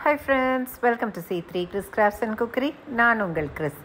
Hi friends, welcome to C3 Chris Crafts and Cookery. நான் உங்கள் Chris.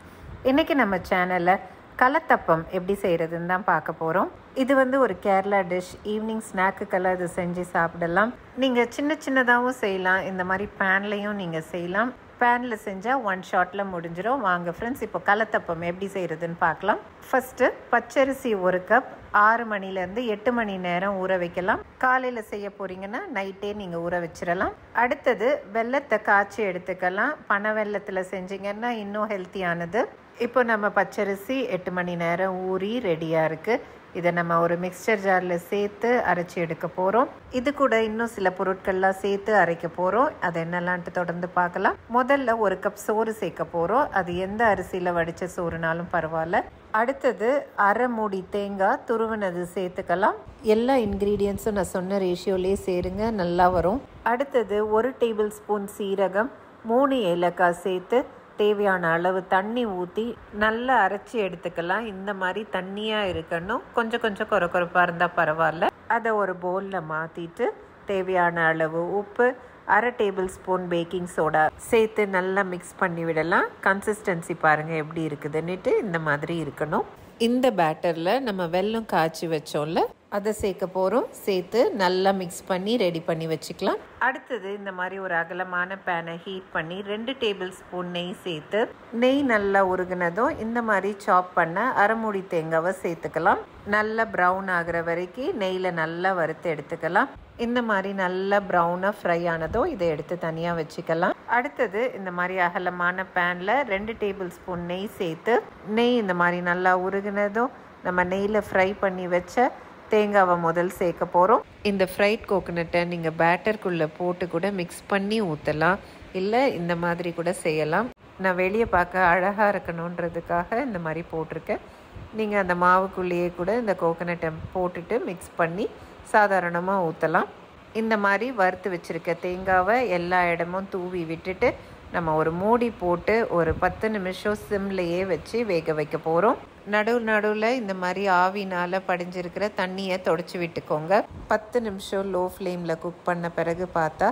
இன்றைக்கி நம்ம சேனலில் கலத்தப்பம் எப்படி செய்கிறதுன்னு தான் பார்க்க போகிறோம். இது ஒரு கேரளா டிஷ். ஈவினிங் ஸ்நாக்குக்கெல்லாம் இது செஞ்சு சாப்பிடலாம். நீங்கள் சின்னதாகவும் செய்யலாம், இந்த மாதிரி பேன்லேயும் நீங்கள் செய்யலாம். பேனில் செஞ்சால் ஒன் ஷாட்டில் முடிஞ்சிடும். வாங்க ஃப்ரெண்ட்ஸ், இப்போ கலத்தப்பம் எப்படி செய்கிறதுன்னு பார்க்கலாம். ஃபஸ்ட்டு பச்சரிசி 1 கப் 6 மணிலேருந்து 8 மணி நேரம் ஊற வைக்கலாம். காலையில் செய்ய போகிறீங்கன்னா நைட்டே நீங்கள் ஊற வச்சிடலாம். அடுத்தது வெல்லத்தை காய்ச்சி எடுத்துக்கலாம். பனை வெல்லத்தில் செஞ்சிங்கன்னா இன்னும் ஹெல்த்தியானது. இப்போ நம்ம பச்சரிசி 8 மணி நேரம் ஊறி ரெடியாக இருக்குது. இதை நம்ம ஒரு மிக்சர் ஜாரில் சேர்த்து அரைச்சி எடுக்க போகிறோம். இது கூட இன்னும் சில பொருட்கள்லாம் சேர்த்து அரைக்க போகிறோம். அது என்னெல்லான்ட்டு தொடர்ந்து பார்க்கலாம். முதல்ல 1 கப் சோறு சேர்க்க போகிறோம். அது எந்த அரிசியில் வடித்த சோறுனாலும் பரவாயில்ல. அடுத்தது அரை மூடி தேங்காய் துருவினது சேர்த்துக்கலாம். எல்லா இன்க்ரீடியன்ஸும் நான் சொன்ன ரேஷியோலேயே சேருங்க, நல்லா வரும். அடுத்தது 1 டேபிள் ஸ்பூன் சீரகம், 3 ஏலக்காய் சேர்த்து தேவையான அளவு தண்ணி ஊற்றி நல்லா அரைச்சி எடுத்துக்கலாம். இந்த மாதிரி தண்ணியாக இருக்கணும். கொஞ்சம் கொரப்பாக இருந்தால் பரவாயில்ல. அதை ஒரு பவுலில் மாற்றிட்டு தேவையான அளவு உப்பு, அரை டேபிள் ஸ்பூன் பேக்கிங் சோடா சேர்த்து நல்லா மிக்ஸ் பண்ணி விடலாம். கன்சிஸ்டன்சி பாருங்கள் எப்படி இருக்குதுன்னுட்டு இந்த மாதிரி இருக்கணும். இந்த பேட்டரில் நம்ம வெல்லம் காய்ச்சி வச்சோம்ல, அதை சேர்க்க போகிறோம். சேர்த்து நல்லா மிக்ஸ் பண்ணி ரெடி பண்ணி வச்சுக்கலாம். அடுத்தது இந்த மாதிரி ஒரு அகலமான பேனை ஹீட் பண்ணி 2 டேபிள் ஸ்பூன் நெய் சேர்த்து, நெய் நல்லா உருகுனதும் இந்த மாதிரி சாப் பண்ண அரை மூடி தேங்காவை சேர்த்துக்கலாம். நல்லா ப்ரௌன் ஆகிற வரைக்கும் நெய்யில் நல்லா வறுத்து எடுத்துக்கலாம். இந்த மாதிரி நல்லா ப்ரௌனாக ஃப்ரை ஆனதும் இதை எடுத்து தனியாக வச்சுக்கலாம். அடுத்தது இந்த மாதிரி அகலமான பேனில் 2 டேபிள் ஸ்பூன் நெய் சேர்த்து, நெய் இந்த மாதிரி நல்லா உருகுனதும் நம்ம நெய்யில் ஃப்ரை பண்ணி வச்ச தேங்காவை முதல் சேர்க்க போகிறோம். இந்த ஃப்ரைட் கோகோனட்டை நீங்கள் பேட்டருக்குள்ளே போட்டு கூட மிக்ஸ் பண்ணி ஊற்றலாம், இல்லை இந்த மாதிரி கூட செய்யலாம். நான் வெளியே பார்க்க அழகாக இருக்கணுன்றதுக்காக இந்த மாதிரி போட்டிருக்கேன். நீங்கள் அந்த மாவுக்குள்ளேயே கூட இந்த கோகோனட்டை போட்டுட்டு மிக்ஸ் பண்ணி சாதாரணமாக ஊற்றலாம். இந்த மாதிரி வறுத்து வச்சுருக்க தேங்காவை எல்லா இடமும் தூவி விட்டுட்டு நம்ம ஒரு மூடி போட்டு ஒரு 10 நிமிஷம் சிம்லையே வச்சு வேக வைக்க போகிறோம். நடுவில் இந்த மாதிரி ஆவினால் படிஞ்சிருக்கிற தண்ணியை தொடச்சி விட்டுக்கோங்க. 10 நிமிஷம் லோ ஃப்ளேமில் குக் பண்ண பிறகு பார்த்தா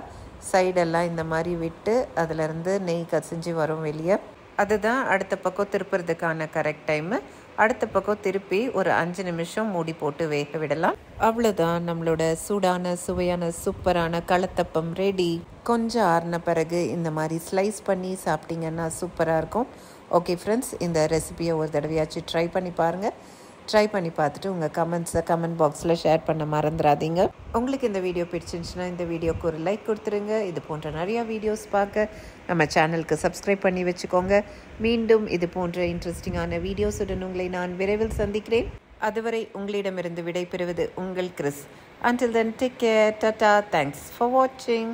சைடெல்லாம் இந்த மாதிரி விட்டு அதிலேருந்து நெய் கசிஞ்சு வரும் வெளியே. அதுதான் அடுத்த பக்கம் திருப்புறதுக்கான கரெக்ட் டைமு. அடுத்த பக்கம் திருப்பி ஒரு 5 நிமிஷம் மூடி போட்டு வேக விடலாம். அவ்வளோதான், நம்மளோட சூடான சுவையான சூப்பரான கலத்தப்பம் ரெடி. கொஞ்சம் ஆறின பிறகு இந்த மாதிரி ஸ்லைஸ் பண்ணி சாப்பிட்டிங்கன்னா சூப்பராக இருக்கும். ஓகே ஃப்ரெண்ட்ஸ், இந்த ரெசிபியை ஒரு தடவையாச்சும் ட்ரை பண்ணி பாருங்கள். ட்ரை பண்ணி பார்த்துட்டு உங்கள் கமெண்ட்ஸை கமெண்ட் பாக்ஸில் ஷேர் பண்ண மறந்துடாதீங்க. உங்களுக்கு இந்த வீடியோ பிடிச்சிருந்துச்சுன்னா இந்த வீடியோக்கு ஒரு லைக் கொடுத்துருங்க. இது போன்ற நிறையா வீடியோஸ் பார்க்க நம்ம சேனலுக்கு சப்ஸ்கிரைப் பண்ணி வச்சுக்கோங்க. மீண்டும் இது போன்ற இன்ட்ரெஸ்டிங்கான வீடியோஸுடன் உங்களை நான் விரைவில் சந்திக்கிறேன். அதுவரை உங்களிடமிருந்து விடை பெறுவது உங்கள் Chris. Until then, take care. Tata. Thanks for watching.